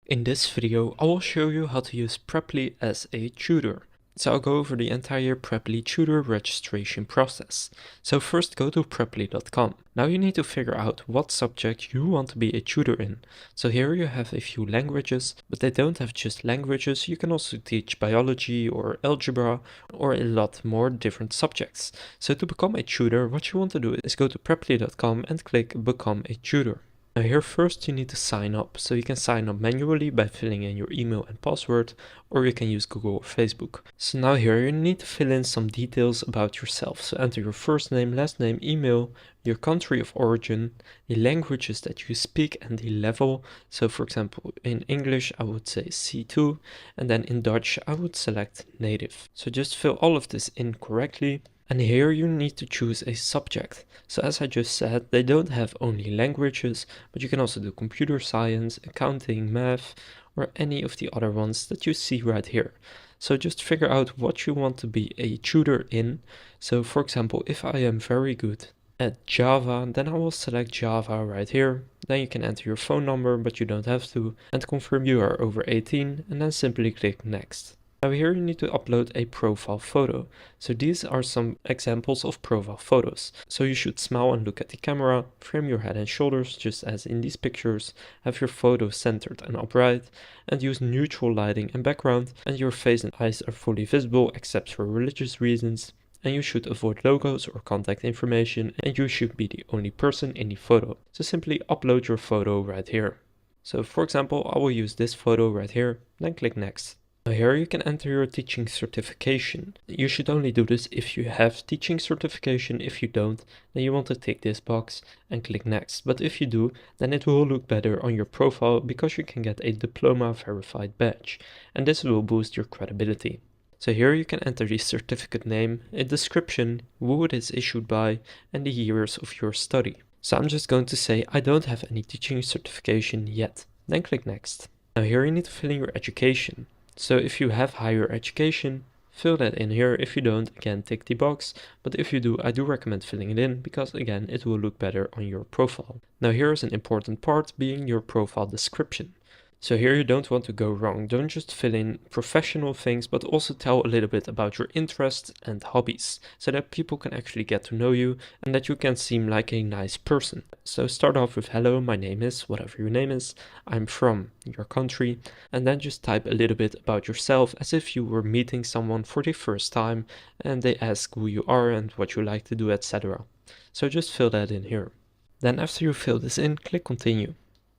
In this video, I will show you how to use Preply as a tutor. So I'll go over the entire Preply tutor registration process. So first go to preply.com. Now you need to figure out what subject you want to be a tutor in. So here you have a few languages, but they don't have just languages. You can also teach biology or algebra or a lot more different subjects. So to become a tutor, what you want to do is go to preply.com and click Become a Tutor. Now here first you need to sign up, so you can sign up manually by filling in your email and password, or you can use Google or Facebook. So now here you need to fill in some details about yourself, so enter your first name, last name, email, your country of origin, the languages that you speak and the level. So for example in English I would say C2, and then in Dutch I would select native. So just fill all of this in correctly. And here you need to choose a subject. So as I just said, they don't have only languages, but you can also do computer science, accounting, math, or any of the other ones that you see right here. So just figure out what you want to be a tutor in. So for example, if I am very good at Java, then I will select Java right here. Then you can enter your phone number, but you don't have to, and confirm you are over 18, and then simply click next. Now here you need to upload a profile photo. So these are some examples of profile photos. So you should smile and look at the camera, frame your head and shoulders just as in these pictures, have your photo centered and upright, and use neutral lighting and background, and your face and eyes are fully visible except for religious reasons. And you should avoid logos or contact information, and you should be the only person in the photo. So simply upload your photo right here. So for example, I will use this photo right here, then click next. Now here you can enter your teaching certification. You should only do this if you have teaching certification. If you don't, then you want to tick this box and click next. But if you do, then it will look better on your profile because you can get a diploma verified badge, and this will boost your credibility. So here you can enter the certificate name, a description, who it is issued by, and the years of your study. So I'm just going to say I don't have any teaching certification yet. Then click next. Now here you need to fill in your education. So if you have higher education, fill that in here. If you don't, again, tick the box. But if you do, I do recommend filling it in because again, it will look better on your profile. Now here is an important part being your profile description. So here you don't want to go wrong. Don't just fill in professional things, but also tell a little bit about your interests and hobbies so that people can actually get to know you and that you can seem like a nice person. So start off with hello, my name is, whatever your name is, I'm from your country, and then just type a little bit about yourself as if you were meeting someone for the first time and they ask who you are and what you like to do, etc. So just fill that in here. Then after you fill this in, click continue.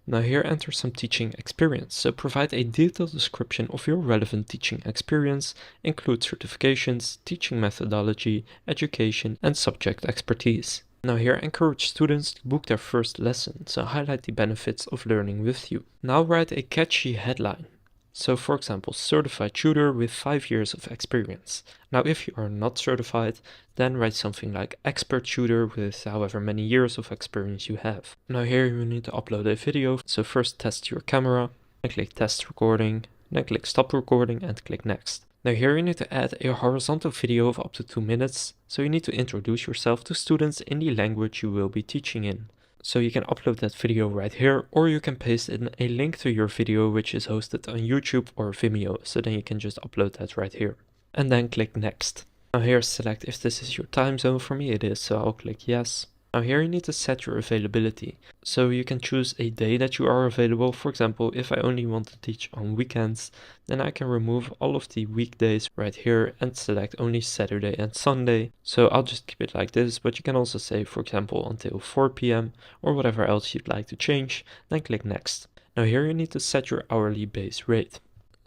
Now here enter some teaching experience, so provide a detailed description of your relevant teaching experience, include certifications, teaching methodology, education, and subject expertise. Now here encourage students to book their first lesson, so highlight the benefits of learning with you. Now write a catchy headline. So for example, certified tutor with 5 years of experience. Now if you are not certified, then write something like expert tutor with however many years of experience you have. Now here you need to upload a video, so first test your camera, and click test recording, then click stop recording and click next. Now here you need to add a horizontal video of up to 2 minutes, so you need to introduce yourself to students in the language you will be teaching in. So you can upload that video right here, or you can paste in a link to your video which is hosted on YouTube or Vimeo, so then you can just upload that right here. And then click next. Now here select if this is your time zone. For me it is, so I'll click yes. Now here you need to set your availability. So you can choose a day that you are available. For example, if I only want to teach on weekends, then I can remove all of the weekdays right here and select only Saturday and Sunday. So I'll just keep it like this, but you can also say, for example, until 4 p.m. or whatever else you'd like to change, then click next. Now here you need to set your hourly base rate.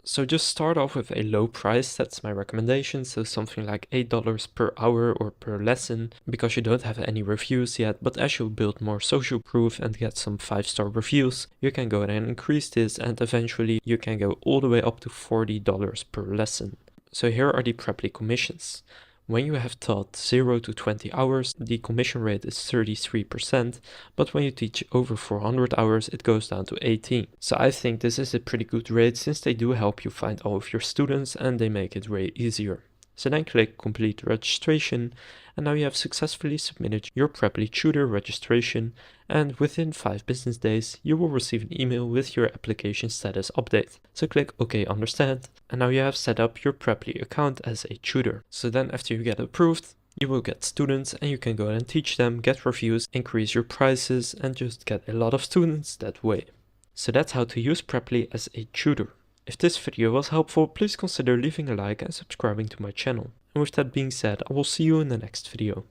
So just start off with a low price, that's my recommendation, so something like $8 per hour or per lesson, because you don't have any reviews yet, but as you build more social proof and get some 5-star reviews, you can go ahead and increase this, and eventually you can go all the way up to $40 per lesson. So here are the Preply commissions. When you have taught 0 to 20 hours, the commission rate is 33%, but when you teach over 400 hours, it goes down to 18%. So I think this is a pretty good rate since they do help you find all of your students and they make it way easier. So then click complete registration, and now you have successfully submitted your Preply Tutor registration, and within 5 business days you will receive an email with your application status update. So click OK, understand, and now you have set up your Preply account as a tutor. So then after you get approved, you will get students and you can go and teach them, get reviews, increase your prices, and just get a lot of students that way. So that's how to use Preply as a tutor. If this video was helpful, please consider leaving a like and subscribing to my channel. And with that being said, I will see you in the next video.